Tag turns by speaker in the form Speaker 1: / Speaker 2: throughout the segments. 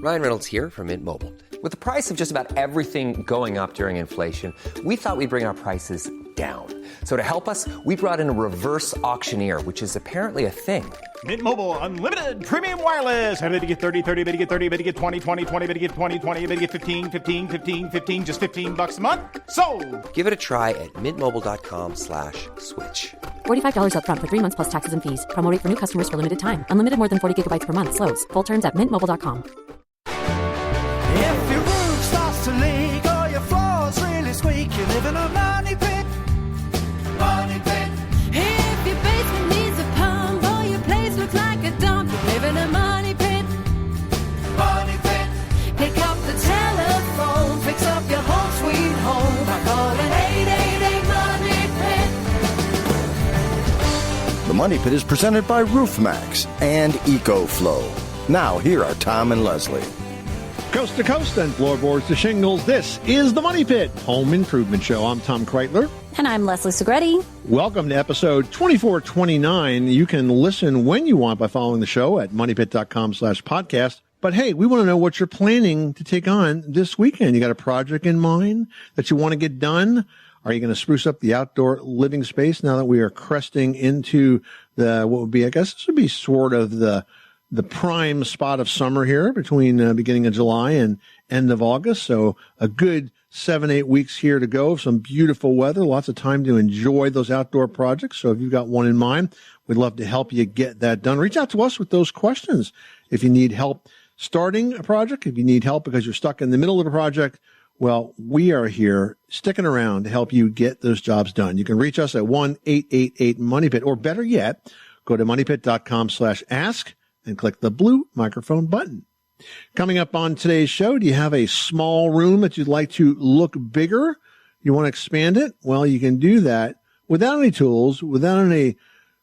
Speaker 1: Ryan Reynolds here from Mint Mobile. With the price of just about everything going up during inflation, we thought we'd bring our prices down. So to help us, we brought in a reverse auctioneer, which is apparently a thing.
Speaker 2: Mint Mobile Unlimited Premium Wireless. How to get 30, 30, bit to get 30, bit to get 20, 20, 20, bit to get 20, 20, bit to get 15, 15, 15, 15, just $15 a month? Sold!
Speaker 1: Give it a try at mintmobile.com/switch.
Speaker 3: $45 up front for 3 months plus taxes and fees. Promo rate for new customers for limited time. Unlimited more than 40 gigabytes per month. Slows full terms at mintmobile.com.
Speaker 4: If your roof starts to leak or your floor's really squeak, you live in a money pit. Money pit.
Speaker 5: If your basement needs a pump or your place looks like a dump, you live in a money pit.
Speaker 4: Money pit.
Speaker 5: Pick up the telephone, fix up your home sweet home by calling 888 Money Pit.
Speaker 6: The Money Pit is presented by RoofMax and EcoFlow. Now, here are Tom and Leslie.
Speaker 7: Coast to coast and floorboards to shingles, this is the Money Pit Home Improvement Show. I'm Tom Kreitler.
Speaker 8: And I'm Leslie Segretti.
Speaker 7: Welcome to episode 2429. You can listen when you want by following the show at moneypit.com/podcast. But hey, we want to know what you're planning to take on this weekend. You got a project in mind that you want to get done? Are you going to spruce up the outdoor living space now that we are cresting into what would be, I guess this would be sort of the prime spot of summer here between beginning of July and end of August. So a good 7-8 weeks here to go. Some beautiful weather, lots of time to enjoy those outdoor projects. So if you've got one in mind, we'd love to help you get that done. Reach out to us with those questions. If you need help starting a project, if you need help because you're stuck in the middle of a project, well, we are here sticking around to help you get those jobs done. You can reach us at 1-888-MONEYPIT, or better yet, go to moneypit.com/ask and click the blue microphone button. Coming up on today's show, do you have a small room that you'd like to look bigger? You want to expand it? Well, you can do that without any tools, without any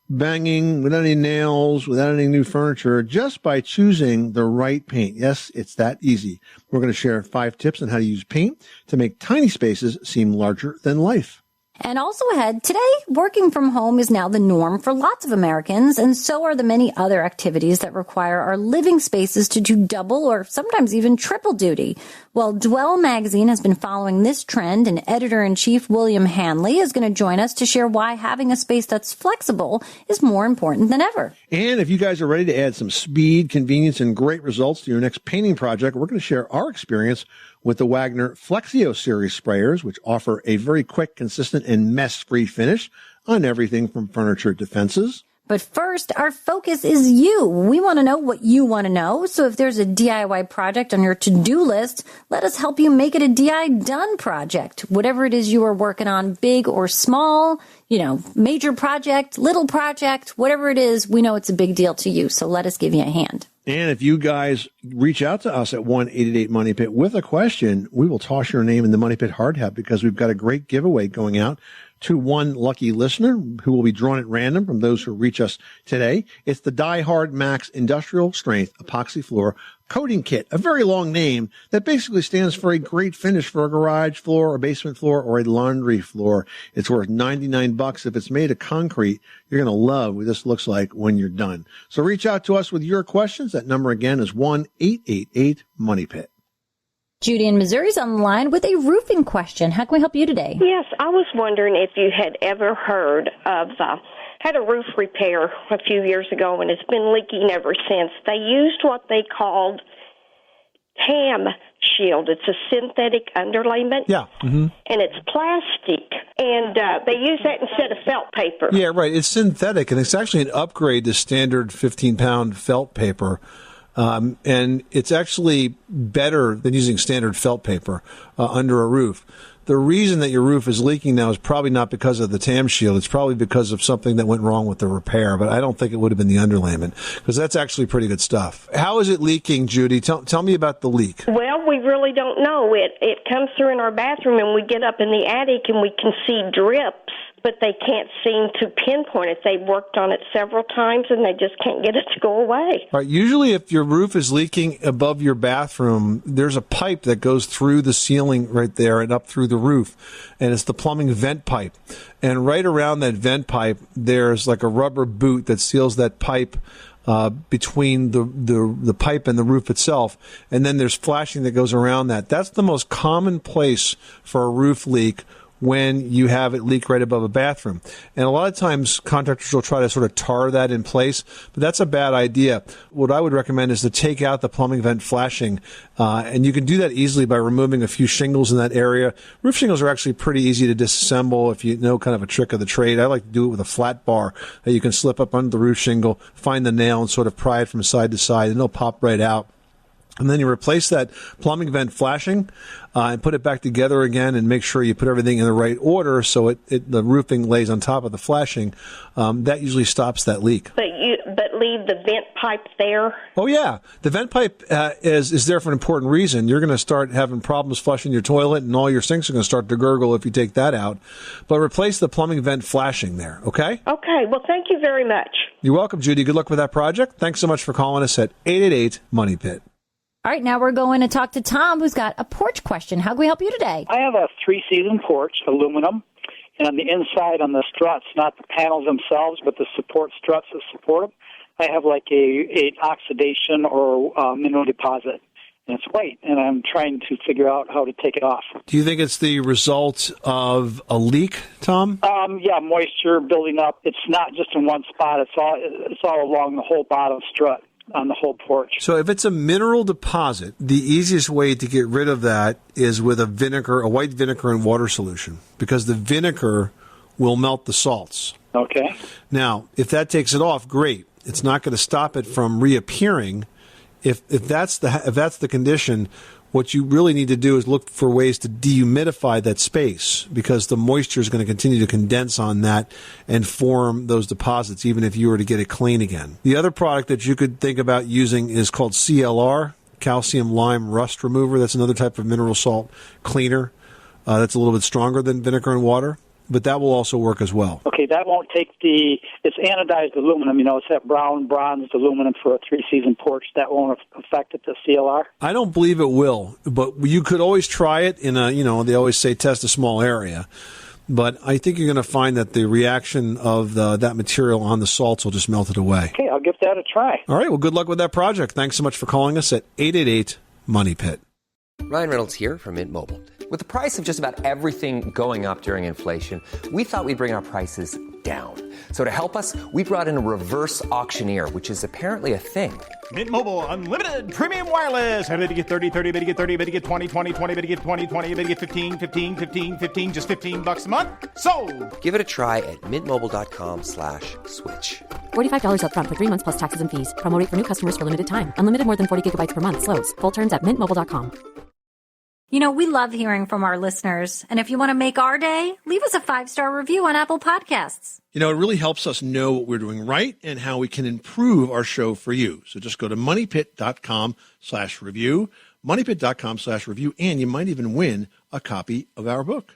Speaker 7: banging, without any nails, without any new furniture, just by choosing the right paint. Yes, it's that easy. We're going to share 5 tips on how to use paint to make tiny spaces seem larger than life.
Speaker 8: And also ahead, today, working from home is now the norm for lots of Americans, and so are the many other activities that require our living spaces to do double or sometimes even triple duty. Well, Dwell magazine has been following this trend, and editor-in-chief William Hanley is going to join us to share why having a space that's flexible is more important than ever.
Speaker 7: And if you guys are ready to add some speed, convenience, and great results to your next painting project, we're going to share our experience with the Wagner Flexio series sprayers, which offer a very quick, consistent, and mess-free finish on everything from furniture to fences.
Speaker 8: But first, our focus is you. We want to know what you want to know. So if there's a DIY project on your to-do list, let us help you make it a DIY done project. Whatever it is you are working on, big or small, major project, little project, whatever it is, we know it's a big deal to you. So let us give you a hand.
Speaker 7: And if you guys reach out to us at 1-888-MONEYPIT with a question, we will toss your name in the Money Pit hard hat because we've got a great giveaway going out to one lucky listener who will be drawn at random from those who reach us today. It's the Die Hard Max Industrial Strength Epoxy Floor Coating Kit, a very long name that basically stands for a great finish for a garage floor, a basement floor, or a laundry floor. It's worth $99. If it's made of concrete, you're going to love what this looks like when you're done. So reach out to us with your questions. That number again is 1-888-MONEYPIT.
Speaker 8: Judy in Missouri is on the line with a roofing question. How can we help you today?
Speaker 9: Yes, I was wondering if you had ever heard of, had a roof repair a few years ago, and it's been leaking ever since. They used what they called TAM shield. It's a synthetic underlayment.
Speaker 7: Yeah. Mm-hmm.
Speaker 9: And it's plastic. And they use that instead of felt paper.
Speaker 10: Yeah, right. It's synthetic, and it's actually an upgrade to standard 15-pound felt paper. And it's actually better than using standard felt paper under a roof. The reason that your roof is leaking now is probably not because of the TAM shield. It's probably because of something that went wrong with the repair, but I don't think it would have been the underlayment because that's actually pretty good stuff. How is it leaking, Judy? Tell me about the leak.
Speaker 9: Well, we really don't know. It comes through in our bathroom, and we get up in the attic, and we can see drips, but they can't seem to pinpoint it. They've worked on it several times, and they just can't get it to go away.
Speaker 10: All right, usually if your roof is leaking above your bathroom, there's a pipe that goes through the ceiling right there and up through the roof, and it's the plumbing vent pipe. And right around that vent pipe, there's like a rubber boot that seals that pipe between the pipe and the roof itself, and then there's flashing that goes around that. That's the most common place for a roof leak when you have it leak right above a bathroom. And a lot of times contractors will try to sort of tar that in place, but that's a bad idea. What I would recommend is to take out the plumbing vent flashing, and you can do that easily by removing a few shingles in that area. Roof shingles are actually pretty easy to disassemble if you know kind of a trick of the trade. I like to do it with a flat bar that you can slip up under the roof shingle, find the nail, and sort of pry it from side to side, and it'll pop right out. And then you replace that plumbing vent flashing and put it back together again, and make sure you put everything in the right order so the roofing lays on top of the flashing. That usually stops that leak.
Speaker 9: But leave the vent pipe there?
Speaker 10: Oh, yeah. The vent pipe is there for an important reason. You're going to start having problems flushing your toilet, and all your sinks are going to start to gurgle if you take that out. But replace the plumbing vent flashing there, okay?
Speaker 9: Okay. Well, thank you very much.
Speaker 10: You're welcome, Judy. Good luck with that project. Thanks so much for calling us at 888-MONEY-PIT.
Speaker 8: All right, now we're going to talk to Tom, who's got a porch question. How can we help you today?
Speaker 11: I have a 3-season porch, aluminum, and on the inside on the struts, not the panels themselves, but the support struts that support them, I have like a oxidation or mineral deposit, and it's white, and I'm trying to figure out how to take it off.
Speaker 10: Do you think it's the result of a leak, Tom?
Speaker 11: Yeah, moisture building up. It's not just in one spot. It's all along the whole bottom strut on the whole porch.
Speaker 10: So if it's a mineral deposit, the easiest way to get rid of that is with a white vinegar and water solution, because the vinegar will melt the salts.
Speaker 11: Okay.
Speaker 10: Now, if that takes it off, great. It's not going to stop it from reappearing. If that's the condition, what you really need to do is look for ways to dehumidify that space, because the moisture is going to continue to condense on that and form those deposits, even if you were to get it clean again. The other product that you could think about using is called CLR, calcium lime rust remover. That's another type of mineral salt cleaner that's a little bit stronger than vinegar and water, but that will also work as well.
Speaker 11: Okay, that won't take it's anodized aluminum, it's that brown bronzed aluminum for a 3-season porch. That won't affect it, the CLR?
Speaker 10: I don't believe it will, but you could always try it in they always say test a small area. But I think you're going to find that the reaction of that material on the salts will just melt it away.
Speaker 11: Okay, I'll give that a try.
Speaker 10: All right, well, good luck with that project. Thanks so much for calling us at 888-MONEY-PIT.
Speaker 1: Ryan Reynolds here from Mint Mobile. With the price of just about everything going up during inflation, we thought we'd bring our prices down. So to help us, we brought in a reverse auctioneer, which is apparently a thing.
Speaker 2: Mint Mobile Unlimited Premium Wireless. How to get 30, 30, bit to get 30, bit to get 20, 20, 20, bit to get 20, 20, bit to get 15, 15, 15, 15, just $15 a month? Sold!
Speaker 1: Give it a try at mintmobile.com/switch.
Speaker 3: $45 up front for 3 months plus taxes and fees. Promo rate for new customers for limited time. Unlimited more than 40 gigabytes per month. Slows full terms at mintmobile.com.
Speaker 8: We love hearing from our listeners. And if you want to make our day, leave us a 5-star review on Apple Podcasts.
Speaker 7: It really helps us know what we're doing right and how we can improve our show for you. So just go to moneypit.com/review, moneypit.com/review, and you might even win a copy of our book.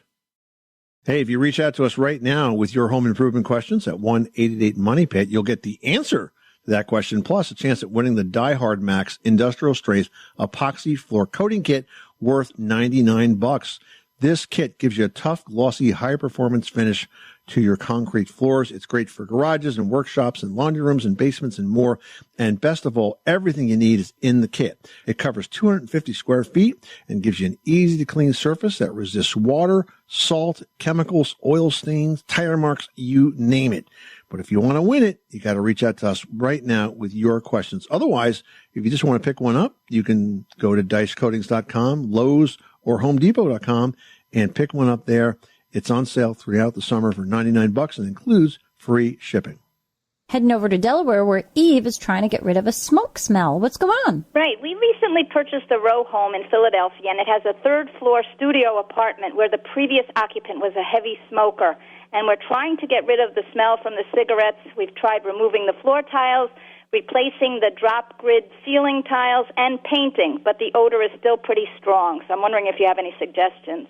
Speaker 7: Hey, if you reach out to us right now with your home improvement questions at 1-888-MONEY-PIT, you'll get the answer to that question, plus a chance at winning the Die Hard Max Industrial Strength Epoxy Floor Coating Kit worth $99. This kit gives you a tough, glossy, high-performance finish to your concrete floors. It's great for garages and workshops and laundry rooms and basements and more. And best of all, everything you need is in the kit. It covers 250 square feet and gives you an easy-to-clean surface that resists water, salt, chemicals, oil stains, tire marks, you name it. But if you want to win it, you got to reach out to us right now with your questions. Otherwise, if you just want to pick one up, you can go to dicecoatings.com, Lowe's, or HomeDepot.com and pick one up there. It's on sale throughout the summer for $99 and includes free shipping.
Speaker 8: Heading over to Delaware, where Eve is trying to get rid of a smoke smell. What's going on?
Speaker 12: Right. We recently purchased a row home in Philadelphia, and it has a third-floor studio apartment where the previous occupant was a heavy smoker. And we're trying to get rid of the smell from the cigarettes. We've tried removing the floor tiles, replacing the drop grid ceiling tiles, and painting, but the odor is still pretty strong. So I'm wondering if you have any suggestions.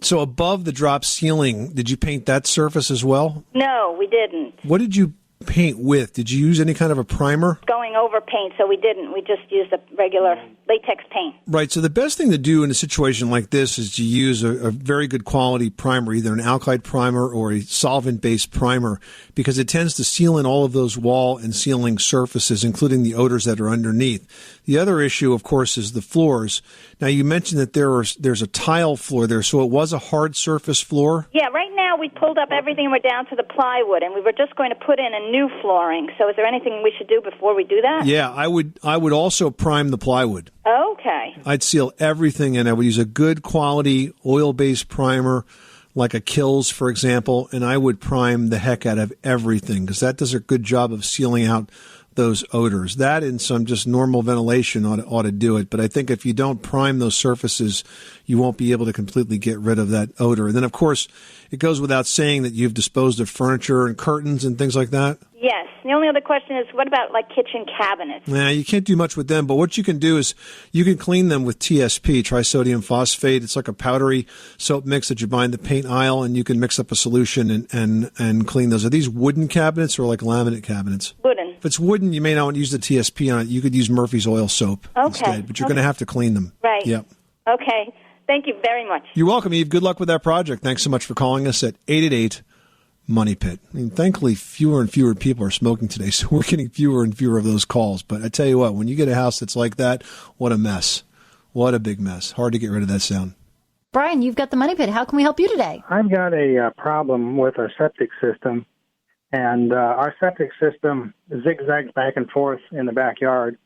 Speaker 10: So above the drop ceiling, did you paint that surface as well?
Speaker 12: No, we didn't.
Speaker 10: What did you paint with? Did you use any kind of a primer?
Speaker 12: Going over paint, so we didn't. We just used a regular latex paint.
Speaker 10: Right. So the best thing to do in a situation like this is to use a very good quality primer, either an alkyd primer or a solvent-based primer, because it tends to seal in all of those wall and ceiling surfaces, including the odors that are underneath. The other issue, of course, is the floors. Now, you mentioned that there's a tile floor there, so it was a hard surface floor?
Speaker 12: Yeah, right now we pulled up everything and we're down to the plywood, and we were just going to put in a new flooring. So is there anything we should do before we do that?
Speaker 10: Yeah, I would also prime the plywood.
Speaker 12: Okay.
Speaker 10: I'd seal everything in. I would use a good quality oil-based primer, like a Kills, for example, and I would prime the heck out of everything because that does a good job of sealing out those odors. That and some just normal ventilation ought to do it. But I think if you don't prime those surfaces, you won't be able to completely get rid of that odor. And then, of course, it goes without saying that you've disposed of furniture and curtains and things like that.
Speaker 12: Yes. The only other question is, what about like kitchen cabinets?
Speaker 10: Nah, you can't do much with them, but what you can do is you can clean them with TSP, trisodium phosphate. It's like a powdery soap mix that you buy in the paint aisle, and you can mix up a solution and clean those. Are these wooden cabinets or like laminate cabinets?
Speaker 12: Wooden.
Speaker 10: If it's wooden, you may not want to use the TSP on it. You could use Murphy's oil soap instead, but you're going to have to clean them.
Speaker 12: Right.
Speaker 10: Yep.
Speaker 12: Okay. Thank you very much.
Speaker 10: You're welcome, Eve. Good luck with that project. Thanks so much for calling us at 888 Money Pit. I mean, thankfully, fewer and fewer people are smoking today, so we're getting fewer and fewer of those calls. But I tell you what, when you get a house that's like that, what a mess. What a big mess. Hard to get rid of that sound.
Speaker 8: Brian, you've got the Money Pit. How can we help you today?
Speaker 13: I've got a problem with our septic system, and our septic system zigzags back and forth in the backyard.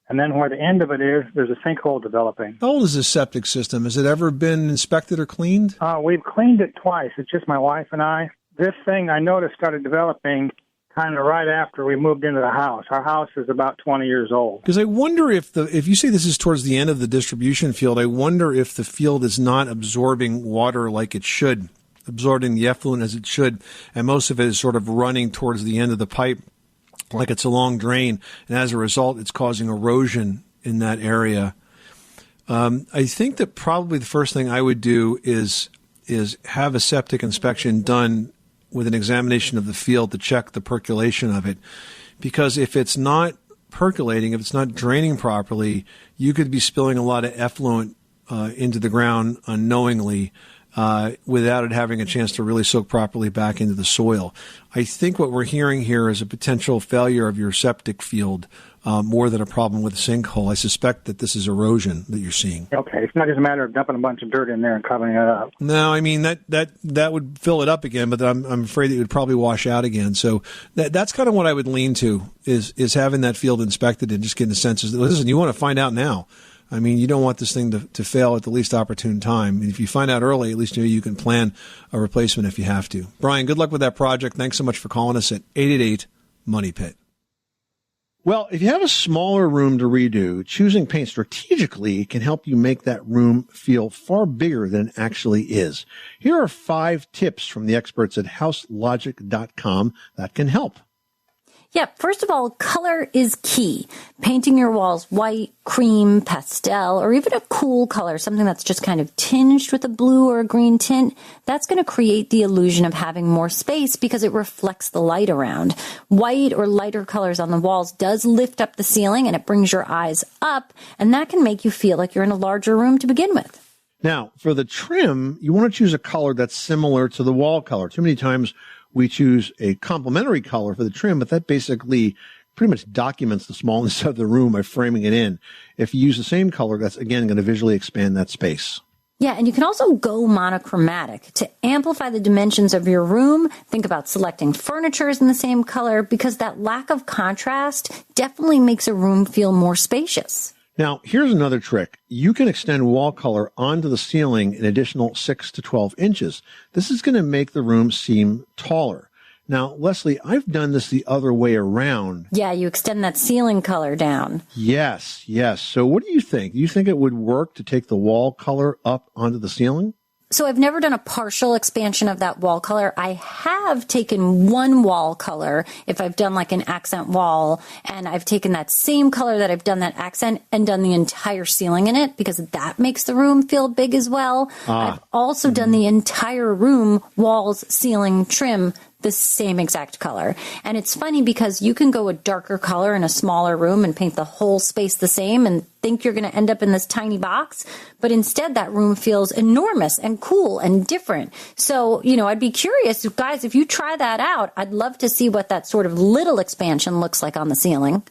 Speaker 13: And then where the end of it is, there's a sinkhole developing.
Speaker 10: How old is this septic system? Has it ever been inspected or cleaned?
Speaker 13: We've cleaned it twice. It's just my wife and I. This thing, I noticed, started developing kind of right after we moved into the house. Our house is about 20 years old.
Speaker 10: Because I wonder if you say this is towards the end of the distribution field, I wonder if the field is not absorbing water like it should, absorbing the effluent as it should, and most of it is sort of running towards the end of the pipe like it's a long drain, and as a result, it's causing erosion in that area. I think that probably the first thing I would do is have a septic inspection done with an examination of the field to check the percolation of it. Because if it's not percolating, if it's not draining properly, you could be spilling a lot of effluent into the ground unknowingly without it having a chance to really soak properly back into the soil. I think what we're hearing here is a potential failure of your septic field more than a problem with a sinkhole. I suspect that this is erosion that you're seeing.
Speaker 13: Okay, it's not just a matter of dumping a bunch of dirt in there and covering it up.
Speaker 10: No, I mean, that would fill it up again, but I'm afraid it would probably wash out again. So that's kind of what I would lean to, is having that field inspected and just getting a sense. Listen, you want to find out now. I mean, you don't want this thing to fail at the least opportune time. And if you find out early, at least you can plan a replacement if you have to. Brian, good luck with that project. Thanks so much for calling us at 888 Money Pit.
Speaker 7: Well, if you have a smaller room to redo, choosing paint strategically can help you make that room feel far bigger than it actually is. Here are 5 tips from the experts at houselogic.com that can help.
Speaker 8: Yeah, first of all, color is key. Painting your walls white, cream, pastel, or even a cool color, something that's just kind of tinged with a blue or a green tint, that's going to create the illusion of having more space because it reflects the light around. White or lighter colors on the walls does lift up the ceiling and it brings your eyes up, and that can make you feel like you're in a larger room to begin with.
Speaker 7: Now, for the trim, you want to choose a color that's similar to the wall color. Too many times we choose a complementary color for the trim, but that basically pretty much documents the smallness of the room by framing it in. If you use the same color, that's, again, going to visually expand that space.
Speaker 8: Yeah, and you can also go monochromatic. To amplify the dimensions of your room, think about selecting furniture in the same color because that lack of contrast definitely makes a room feel more spacious.
Speaker 7: Now, here's another trick. You can extend wall color onto the ceiling an additional 6 to 12 inches. This is going to make the room seem taller. Now, Leslie, I've done this the other way around.
Speaker 8: Yeah, you extend that ceiling color down.
Speaker 7: Yes. So what do you think? Do you think it would work to take the wall color up onto the ceiling?
Speaker 8: So I've never done a partial expansion of that wall color. I have taken one wall color if I've done like an accent wall, and I've taken that same color that I've done that accent and done the entire ceiling in it because that makes the room feel big as well. I've also done the entire room, walls, ceiling, trim. the same exact color. And it's funny because you can go a darker color in a smaller room and paint the whole space the same and think you're going to end up in this tiny box. But instead, that room feels enormous and cool and different. So, I'd be curious, guys, if you try that out, I'd love to see what that sort of little expansion looks like on the ceiling.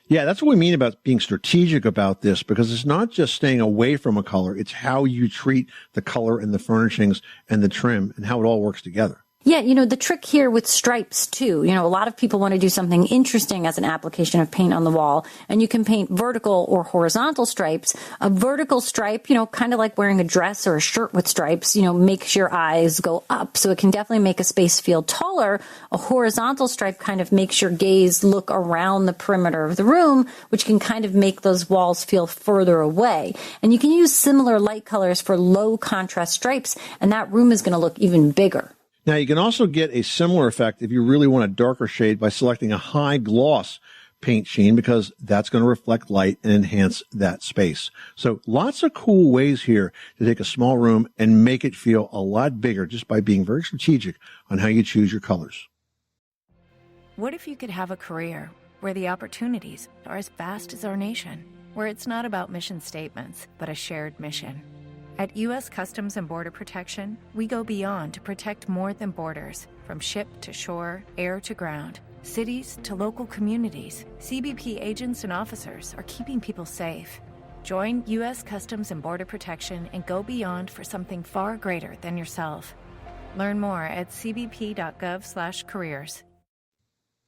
Speaker 7: Yeah, that's what we mean about being strategic about this, because it's not just staying away from a color. It's how you treat the color and the furnishings and the trim and how it all works together.
Speaker 8: Yeah, the trick here with stripes, too. A lot of people want to do something interesting as an application of paint on the wall, and you can paint vertical or horizontal stripes. A vertical stripe, kind of like wearing a dress or a shirt with stripes, makes your eyes go up. So it can definitely make a space feel taller. A horizontal stripe kind of makes your gaze look around the perimeter of the room, which can kind of make those walls feel further away. And you can use similar light colors for low contrast stripes, and that room is going to look even bigger.
Speaker 7: Now, you can also get a similar effect if you really want a darker shade by selecting a high gloss paint sheen, because that's going to reflect light and enhance that space. So lots of cool ways here to take a small room and make it feel a lot bigger just by being very strategic on how you choose your colors.
Speaker 14: What if you could have a career where the opportunities are as vast as our nation, where it's not about mission statements, but a shared mission? At U.S. Customs and Border Protection, we go beyond to protect more than borders. From ship to shore, air to ground, cities to local communities, CBP agents and officers are keeping people safe. Join U.S. Customs and Border Protection and go beyond for something far greater than yourself. Learn more at cbp.gov/careers.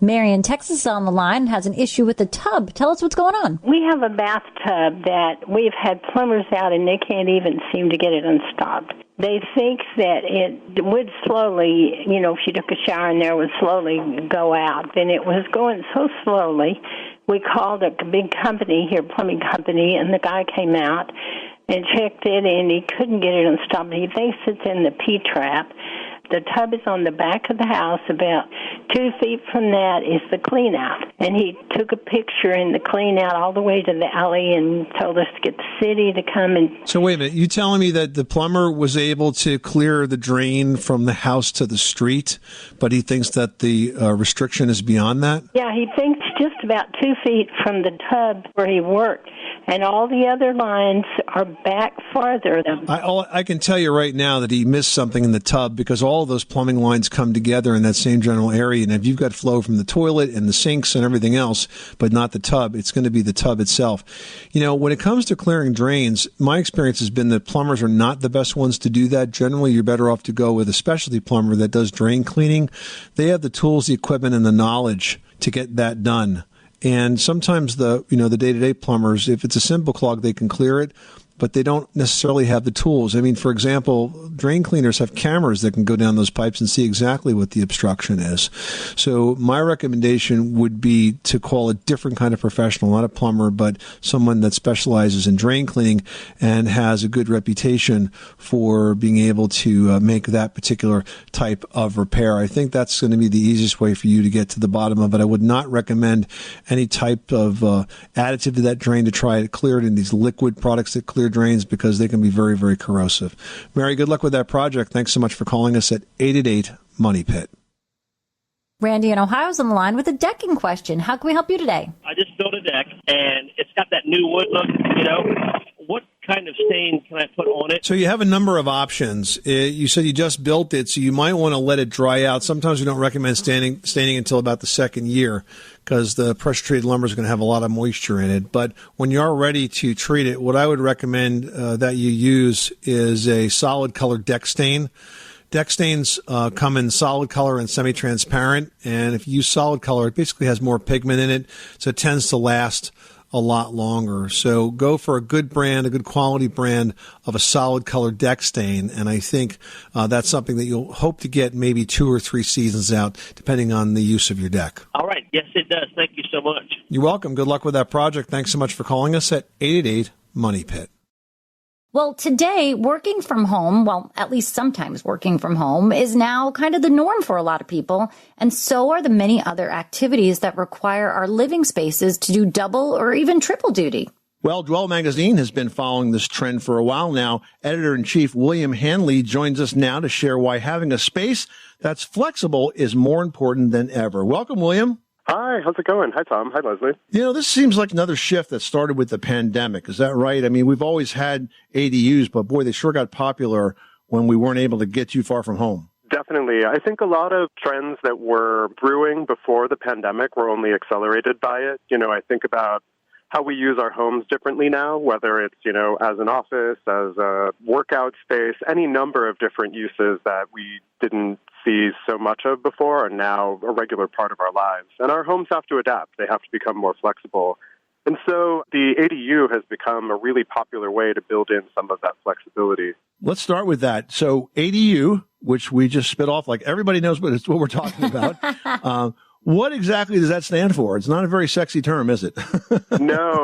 Speaker 8: Mary in Texas is on the line and has an issue with the tub. Tell us what's going on.
Speaker 15: We have a bathtub that we've had plumbers out, and they can't even seem to get it unstopped. They think that it would slowly, if you took a shower in there, it would slowly go out. And it was going so slowly, we called a big company here, plumbing company, and the guy came out and checked it, and he couldn't get it unstopped. He thinks it's in the P-trap. The tub is on the back of the house. About 2 feet from that is the clean out. And he took a picture in the clean out all the way to the alley and told us to get the city to come and...
Speaker 10: So wait a minute. You telling me that the plumber was able to clear the drain from the house to the street, but he thinks that the restriction is beyond that?
Speaker 15: Yeah, he thinks just about 2 feet from the tub where he worked. And all the other lines are back farther.
Speaker 10: I can tell you right now that he missed something in the tub, because all of those plumbing lines come together in that same general area. And if you've got flow from the toilet and the sinks and everything else, but not the tub, it's going to be the tub itself. When it comes to clearing drains, my experience has been that plumbers are not the best ones to do that. Generally, you're better off to go with a specialty plumber that does drain cleaning. They have the tools, the equipment, and the knowledge to get that done. And sometimes the day-to-day plumbers, if it's a simple clog, they can clear it, but they don't necessarily have the tools. I mean, for example, drain cleaners have cameras that can go down those pipes and see exactly what the obstruction is. So my recommendation would be to call a different kind of professional, not a plumber, but someone that specializes in drain cleaning and has a good reputation for being able to make that particular type of repair. I think that's going to be the easiest way for you to get to the bottom of it. I would not recommend any type of additive to that drain to try to clear it in these liquid products that clear drains, because they can be very, very corrosive. Mary, good luck with that project. Thanks so much for calling us at 888-MONEY-PIT.
Speaker 8: Randy in Ohio is on the line with a decking question. How can we help you today?
Speaker 16: I just built a deck, and it's got that new wood look, What kind of stain can I put on it?
Speaker 10: So you have a number of options. You said you just built it, so you might want to let it dry out. Sometimes we don't recommend staining until about the second year, because the pressure-treated lumber is going to have a lot of moisture in it. But when you are ready to treat it, what I would recommend that you use is a solid color deck stain. Deck stains come in solid color and semi-transparent, and if you use solid color, it basically has more pigment in it, so it tends to last a lot longer. So go for a good brand, a good quality brand of a solid color deck stain, and I think that's something that you'll hope to get maybe 2 or 3 seasons out, depending on the use of your deck.
Speaker 16: All right. Yes, it does. Thank you so much.
Speaker 10: You're welcome. Good luck with that project. Thanks so much for calling us at 888-MONEY-PIT.
Speaker 8: Well, today, working from home, well, at least sometimes working from home, is now kind of the norm for a lot of people. And so are the many other activities that require our living spaces to do double or even triple duty.
Speaker 7: Well, Dwell Magazine has been following this trend for a while now. Editor-in-Chief William Hanley joins us now to share why having a space that's flexible is more important than ever. Welcome, William.
Speaker 17: Hi, how's it going? Hi, Tom. Hi, Leslie.
Speaker 7: You know, this seems like another shift that started with the pandemic. Is that right? I mean, we've always had ADUs, but boy, they sure got popular when we weren't able to get too far from home.
Speaker 17: Definitely. I think a lot of trends that were brewing before the pandemic were only accelerated by it. You know, I think about how we use our homes differently now, whether it's, you know, as an office, as a workout space, any number of different uses that we didn't see so much of before are now a regular part of our lives. And our homes have to adapt. They have to become more flexible. And so the ADU has become a really popular way to build in some of that flexibility.
Speaker 7: Let's start with that. So ADU, which we just spit off like everybody knows what it's what we're talking about. What exactly does that stand for? It's not a very sexy term, is it?
Speaker 17: No.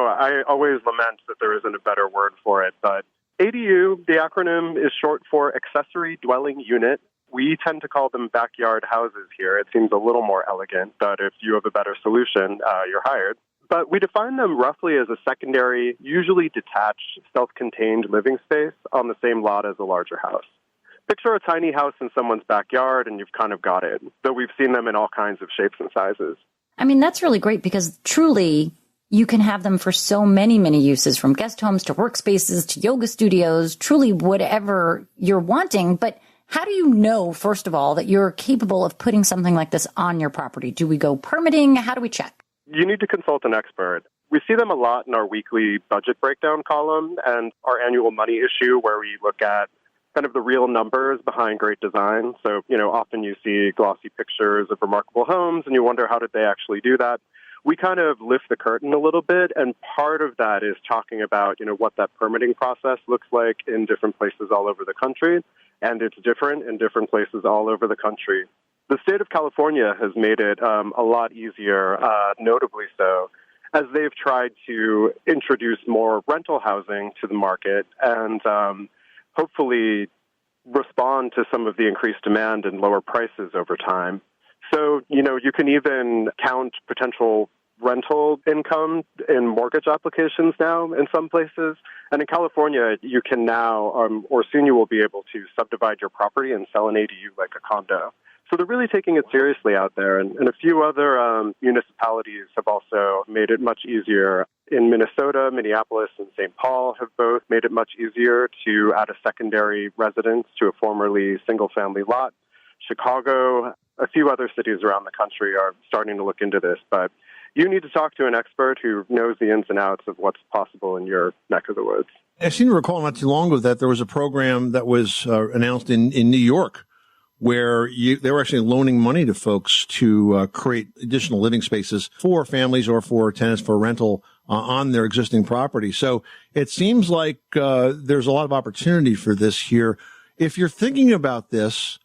Speaker 17: I always lament that there isn't a better word for it. But ADU, the acronym is short for Accessory Dwelling Unit. We tend to call them backyard houses here. It seems a little more elegant, but if you have a better solution, you're hired. But we define them roughly as a secondary, usually detached, self-contained living space on the same lot as a larger house. Picture a tiny house in someone's backyard, and you've kind of got it. Though we've seen them in all kinds of shapes and sizes.
Speaker 8: I mean, that's really great because truly you can have them for so many, many uses, from guest homes to workspaces to yoga studios, truly whatever you're wanting. But how do you know, first of all, that you're capable of putting something like this on your property? Do we go permitting? How do we check?
Speaker 17: You need to consult an expert. We see them a lot in our weekly budget breakdown column and our annual money issue where we look at kind of the real numbers behind great design. So, you know, often you see glossy pictures of remarkable homes and you wonder, how did they actually do that? We kind of lift the curtain a little bit, and part of that is talking about, you know, what that permitting process looks like in different places all over the country, and it's different in different places all over the country. The state of California has made it a lot easier, notably so, as they've tried to introduce more rental housing to the market and hopefully respond to some of the increased demand and lower prices over time. So, you know, you can even count potential rental income in mortgage applications now in some places. And in California, you can now, or soon you will be able to subdivide your property and sell an ADU like a condo. So they're really taking it seriously out there. And a few other municipalities have also made it much easier. In Minnesota, Minneapolis, and St. Paul have both made it much easier to add a secondary residence to a formerly single-family lot. Chicago, a few other cities around the country are starting to look into this. But you need to talk to an expert who knows the ins and outs of what's possible in your neck of the woods.
Speaker 7: I seem to recall not too long ago that there was a program that was announced in New York where they were actually loaning money to folks to create additional living spaces for families or for tenants for rental on their existing property. So it seems like there's a lot of opportunity for this here. If you're thinking about this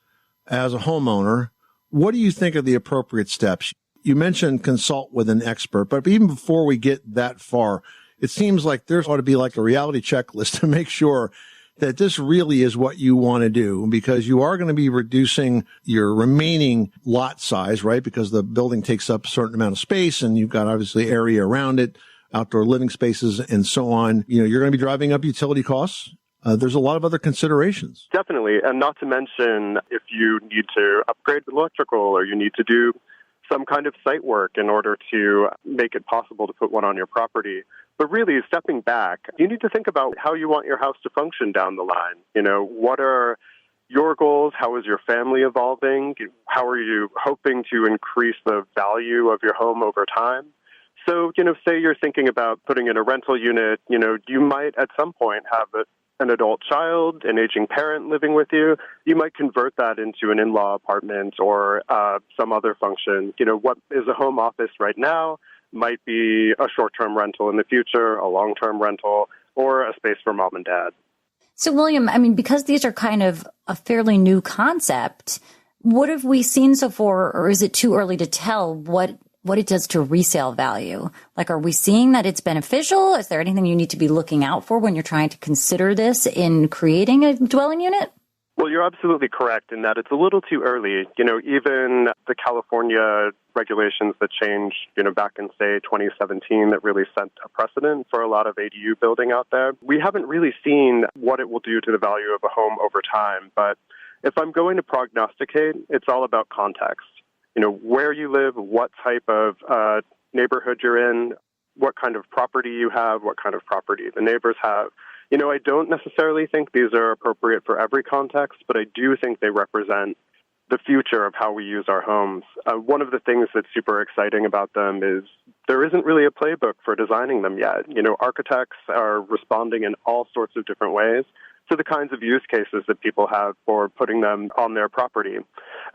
Speaker 7: as a homeowner, what do you think are the appropriate steps? You mentioned consult with an expert, but even before we get that far, it seems like there ought to be like a reality checklist to make sure that this really is what you want to do, because you are going to be reducing your remaining lot size, right? Because the building takes up a certain amount of space and you've got obviously area around it, outdoor living spaces and so on. You know, you're going to be driving up utility costs. There's a lot of other considerations.
Speaker 17: Definitely. And not to mention if you need to upgrade the electrical or you need to do some kind of site work in order to make it possible to put one on your property. But really, stepping back, you need to think about how you want your house to function down the line. You know, what are your goals? How is your family evolving? How are you hoping to increase the value of your home over time? So, you know, say you're thinking about putting in a rental unit, you know, you might at some point have an adult child, an aging parent living with you. You might convert that into an in-law apartment or some other function. You know, what is a home office right now might be a short-term rental in the future, a long-term rental, or a space for mom and dad.
Speaker 8: So, William, I mean, because these are kind of a fairly new concept, what have we seen so far, or is it too early to tell what it does to resale value? Like, are we seeing that it's beneficial? Is there anything you need to be looking out for when you're trying to consider this in creating a dwelling unit?
Speaker 17: Well, you're absolutely correct in that it's a little too early. Even the California regulations that changed, back in, say, 2017 that really set a precedent for a lot of ADU building out there. We haven't really seen what it will do to the value of a home over time. But if I'm going to prognosticate, it's all about context. Where you live, what type of neighborhood you're in, what kind of property you have, what kind of property the neighbors have. I don't necessarily think these are appropriate for every context, but I do think they represent the future of how we use our homes. One of the things that's super exciting about them is there isn't really a playbook for designing them yet. Architects are responding in all sorts of different ways to the kinds of use cases that people have for putting them on their property.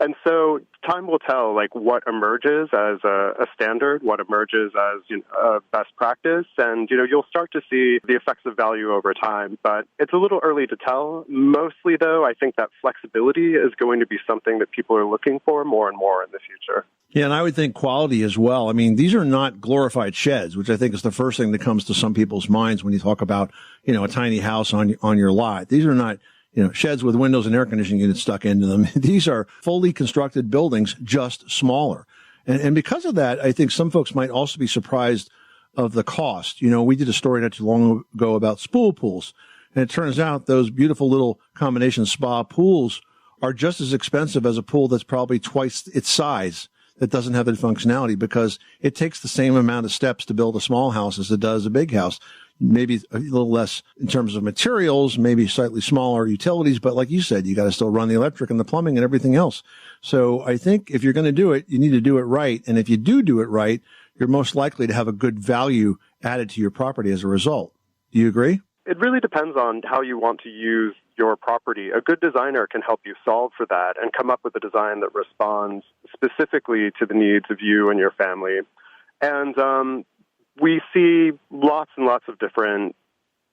Speaker 17: And so time will tell, what emerges as a standard, what emerges as a best practice, and, you'll start to see the effects of value over time. But it's a little early to tell. Mostly, though, I think that flexibility is going to be something that people are looking for more and more in the future.
Speaker 7: Yeah, and I would think quality as well. I mean, these are not glorified sheds, which I think is the first thing that comes to some people's minds when you talk about, a tiny house on your lot. These are not, sheds with windows and air conditioning units stuck into them. These are fully constructed buildings, just smaller. And because of that, I think some folks might also be surprised of the cost. We did a story not too long ago about spool pools, and it turns out those beautiful little combination spa pools are just as expensive as a pool that's probably twice its size that doesn't have that functionality, because it takes the same amount of steps to build a small house as it does a big house. Maybe a little less in terms of materials, maybe slightly smaller utilities, but like you said, you got to still run the electric and the plumbing and everything else. So I think if you're going to do it, you need to do it right. And if you do it right, you're most likely to have a good value added to your property as a result. Do you agree?
Speaker 17: It really depends on how you want to use your property. A good designer can help you solve for that and come up with a design that responds specifically to the needs of you and your family. And we see lots and lots of different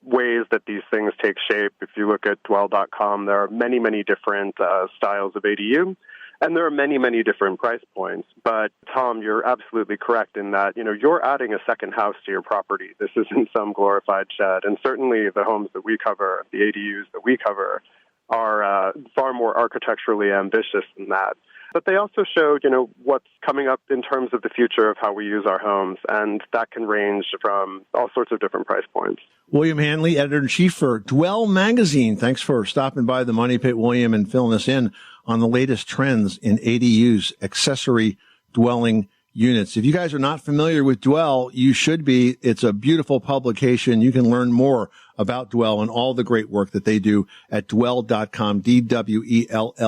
Speaker 17: ways that these things take shape. If you look at dwell.com, there are many, many different styles of ADU, and there are many, many different price points. But, Tom, you're absolutely correct in that, you're adding a second house to your property. This isn't some glorified shed. And certainly the homes that we cover, the ADUs that we cover, are far more architecturally ambitious than that. But they also showed, what's coming up in terms of the future of how we use our homes, and that can range from all sorts of different price points.
Speaker 7: William Hanley, editor-in-chief for Dwell Magazine. Thanks for stopping by the Money Pit, William, and filling us in on the latest trends in ADUs, accessory dwelling units. If you guys are not familiar with Dwell, you should be. It's a beautiful publication. You can learn more about Dwell and all the great work that they do at dwell.com, DWELL.com,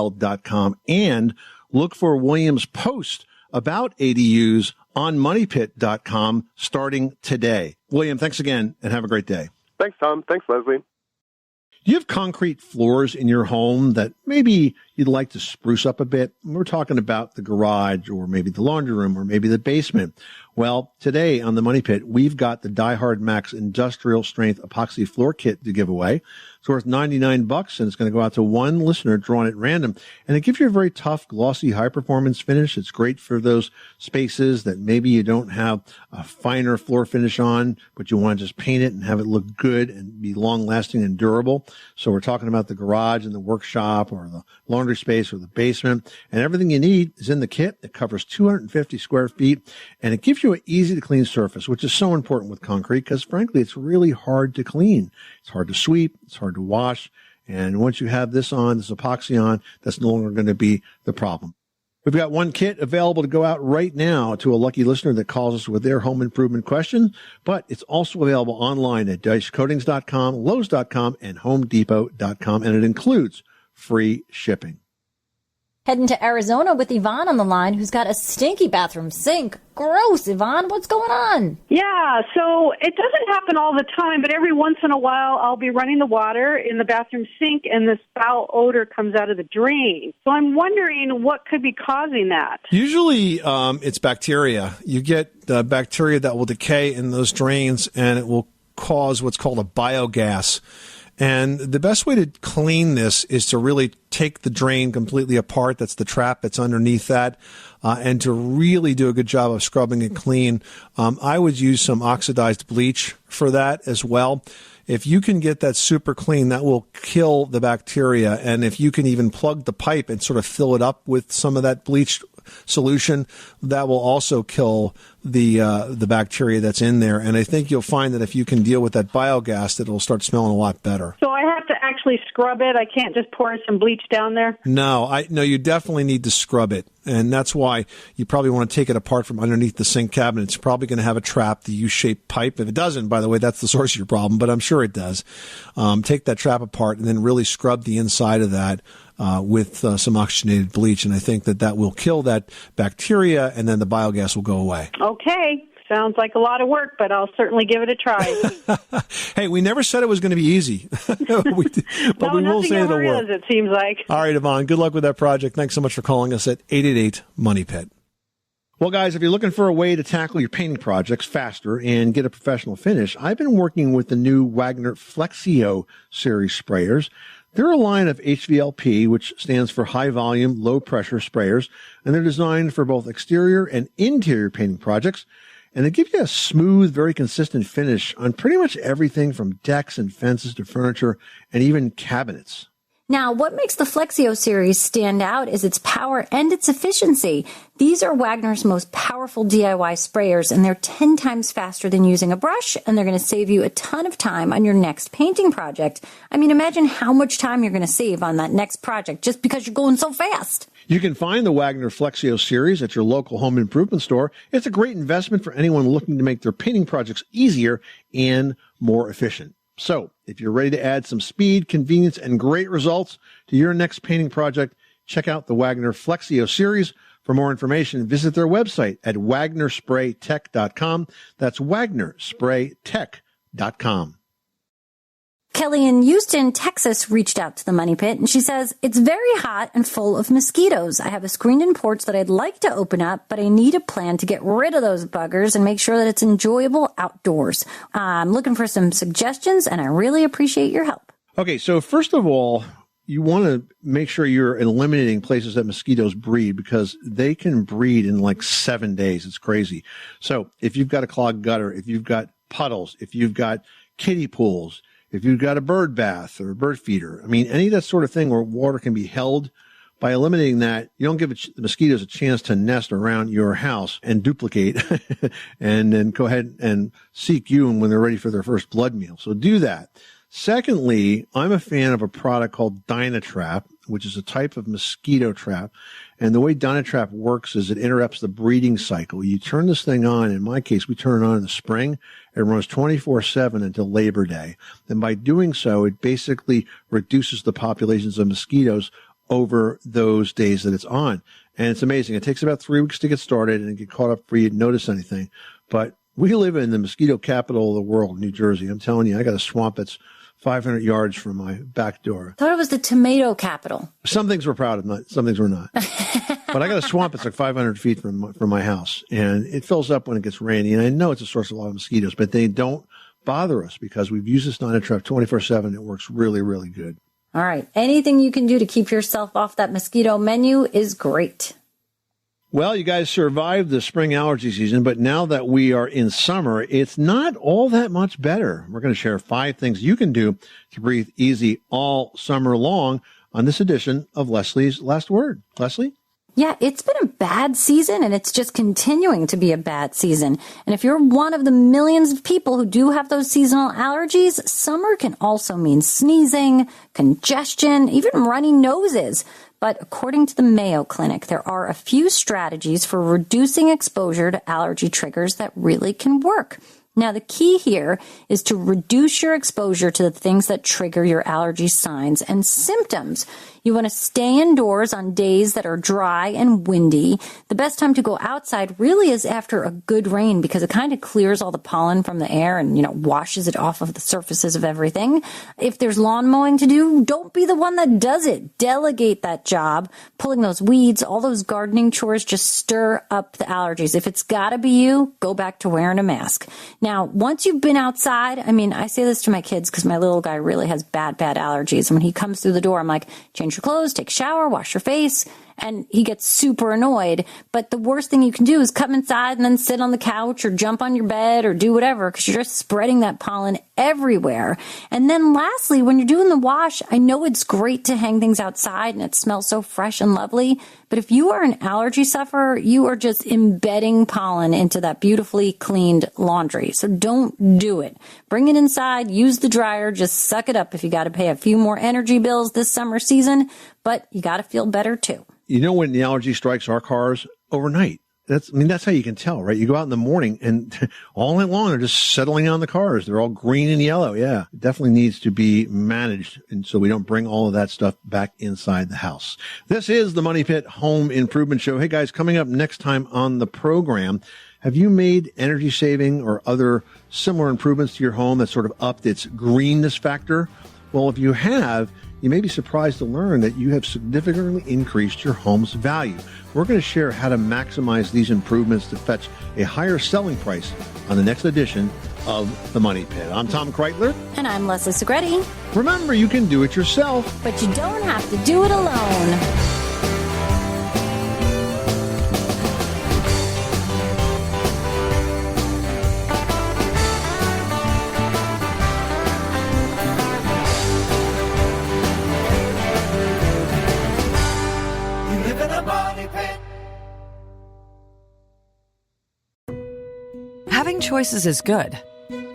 Speaker 7: and look for William's post about ADUs on moneypit.com starting today. William, thanks again and have a great day.
Speaker 17: Thanks, Tom. Thanks, Leslie.
Speaker 7: Do you have concrete floors in your home that maybe you'd like to spruce up a bit? We're talking about the garage or maybe the laundry room or maybe the basement. Well, today on the Money Pit, we've got the Die Hard Max Industrial Strength Epoxy Floor Kit to give away. It's worth $99, and it's going to go out to one listener drawn at random. And it gives you a very tough, glossy, high-performance finish. It's great for those spaces that maybe you don't have a finer floor finish on, but you want to just paint it and have it look good and be long-lasting and durable. So we're talking about the garage and the workshop or the laundry space or the basement. And everything you need is in the kit. It covers 250 square feet, and it gives you an easy-to-clean surface, which is so important with concrete because, frankly, it's really hard to clean. It's hard to sweep. It's hard to wash. And once you have this on, this epoxy on, that's no longer going to be the problem. We've got one kit available to go out right now to a lucky listener that calls us with their home improvement question, but it's also available online at DiceCoatings.com, Lowe's.com, and HomeDepot.com, and it includes free shipping.
Speaker 8: Heading to Arizona with Yvonne on the line, who's got a stinky bathroom sink. Gross, Yvonne. What's going on?
Speaker 18: Yeah, so it doesn't happen all the time, but every once in a while I'll be running the water in the bathroom sink and this foul odor comes out of the drain. So I'm wondering what could be causing that.
Speaker 10: Usually it's bacteria. You get bacteria that will decay in those drains, and it will cause what's called a biogas. And the best way to clean this is to really take the drain completely apart. That's the trap that's underneath that. And to really do a good job of scrubbing it clean. I would use some oxidized bleach for that as well. if you can get that super clean, that will kill the bacteria. And if you can even plug the pipe and sort of fill it up with some of that bleached solution, that will also kill the bacteria that's in there. And I think you'll find that if you can deal with that biogas, that it'll start smelling a lot better.
Speaker 18: So I have to actually scrub it? I can't just pour some bleach down there?
Speaker 10: No, you definitely need to scrub it. And that's why you probably want to take it apart from underneath the sink cabinet. It's probably going to have a trap, the U-shaped pipe. If it doesn't, by the way, that's the source of your problem, but I'm sure it does. Take that trap apart and then really scrub the inside of that with some oxygenated bleach. And I think that will kill that bacteria, and then the biogas will go away.
Speaker 18: Okay. Sounds like a lot of work, but I'll certainly give it a try.
Speaker 10: Hey, we never said it was going to be easy. But we will say it'll work.
Speaker 18: It seems like.
Speaker 10: All right, Yvonne, good luck with that project. Thanks so much for calling us at 888-MONEY-PIT. Well, guys, if you're looking for a way to tackle your painting projects faster and get a professional finish, I've been working with the new Wagner Flexio series sprayers. They're a line of HVLP, which stands for high volume, low pressure sprayers, and they're designed for both exterior and interior painting projects. And they give you a smooth, very consistent finish on pretty much everything from decks and fences to furniture and even cabinets.
Speaker 8: Now, what makes the Flexio series stand out is its power and its efficiency. These are Wagner's most powerful DIY sprayers, and they're 10 times faster than using a brush, and they're going to save you a ton of time on your next painting project. I mean, imagine how much time you're going to save on that next project just because you're going so fast.
Speaker 7: You can find the Wagner Flexio series at your local home improvement store. It's a great investment for anyone looking to make their painting projects easier and more efficient. So, if you're ready to add some speed, convenience, and great results to your next painting project, check out the Wagner Flexio series. For more information, visit their website at wagnerspraytech.com. That's wagnerspraytech.com.
Speaker 8: Kelly in Houston, Texas reached out to the Money Pit, and she says, it's very hot and full of mosquitoes. I have a screened-in porch that I'd like to open up, but I need a plan to get rid of those buggers and make sure that it's enjoyable outdoors. I'm looking for some suggestions, and I really appreciate your help.
Speaker 7: Okay, so first of all, you want to make sure you're eliminating places that mosquitoes breed, because they can breed in like 7 days. It's crazy. So if you've got a clogged gutter, if you've got puddles, if you've got kiddie pools, if you've got a bird bath or a bird feeder, I mean, any of that sort of thing where water can be held, by eliminating that, you don't give the mosquitoes a chance to nest around your house and duplicate and then go ahead and seek you when they're ready for their first blood meal. So do that. Secondly, I'm a fan of a product called Dynatrap, which is a type of mosquito trap. And the way Dynatrap works is it interrupts the breeding cycle. You turn this thing on. In my case, we turn it on in the spring. It runs 24/7 until Labor Day. And by doing so, it basically reduces the populations of mosquitoes over those days that it's on. And it's amazing. It takes about 3 weeks to get started and get caught up before you notice anything. But we live in the mosquito capital of the world, New Jersey. I'm telling you, I got a swamp that's 500 yards from my back door.
Speaker 8: I thought it was the tomato capital.
Speaker 7: Some things we're proud of, some things we're not. But I got a swamp that's like 500 feet from my house, and it fills up when it gets rainy. And I know it's a source of a lot of mosquitoes, but they don't bother us because we've used this Dynatrap 24/7. It works really, really good.
Speaker 8: All right. Anything you can do to keep yourself off that mosquito menu is great.
Speaker 7: Well, you guys survived the spring allergy season, but now that we are in summer, it's not all that much better. We're going to share 5 things you can do to breathe easy all summer long on this edition of Leslie's Last Word. Leslie?
Speaker 8: Yeah, it's been a bad season, and it's just continuing to be a bad season. And if you're one of the millions of people who do have those seasonal allergies, summer can also mean sneezing, congestion, even runny noses. But according to the Mayo Clinic, there are a few strategies for reducing exposure to allergy triggers that really can work. Now, the key here is to reduce your exposure to the things that trigger your allergy signs and symptoms. You want to stay indoors on days that are dry and windy. The best time to go outside really is after a good rain because it kind of clears all the pollen from the air and, washes it off of the surfaces of everything. If there's lawn mowing to do, don't be the one that does it. Delegate that job. Pulling those weeds, all those gardening chores just stir up the allergies. If it's got to be you, go back to wearing a mask. Now, once you've been outside, I say this to my kids because my little guy really has bad allergies. And when he comes through the door, I'm like, change your clothes, take a shower, wash your face. and he gets super annoyed. But the worst thing you can do is come inside and then sit on the couch or jump on your bed or do whatever, because you're just spreading that pollen everywhere. And then lastly, when you're doing the wash, I know it's great to hang things outside and it smells so fresh and lovely. But if you are an allergy sufferer, you are just embedding pollen into that beautifully cleaned laundry. So don't do it. Bring it inside, use the dryer, just suck it up if you got to pay a few more energy bills this summer season, but you got to feel better too.
Speaker 7: You know when the allergy strikes our cars? Overnight. That's how you can tell, right? You go out in the morning and all night long they're just settling on the cars. They're all green and yellow. Yeah, it definitely needs to be managed. And so we don't bring all of that stuff back inside the house. This is the Money Pit Home Improvement Show. Hey guys, coming up next time on the program, have you made energy saving or other similar improvements to your home that sort of upped its greenness factor? Well, if you have, you may be surprised to learn that you have significantly increased your home's value. We're going to share how to maximize these improvements to fetch a higher selling price on the next edition of The Money Pit. I'm Tom Kreitler.
Speaker 8: And I'm Leslie Segretti.
Speaker 7: Remember, you can do it yourself,
Speaker 8: but you don't have to do it alone.
Speaker 19: Having choices is good,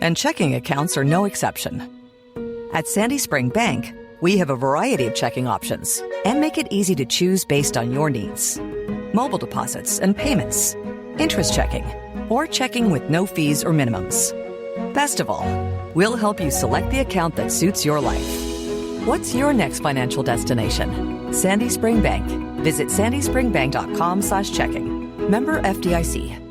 Speaker 19: and checking accounts are no exception. At Sandy Spring Bank, we have a variety of checking options and make it easy to choose based on your needs. Mobile deposits and payments, interest checking, or checking with no fees or minimums. Best of all, we'll help you select the account that suits your life. What's your next financial destination? Sandy Spring Bank. Visit sandyspringbank.com/checking. Member FDIC.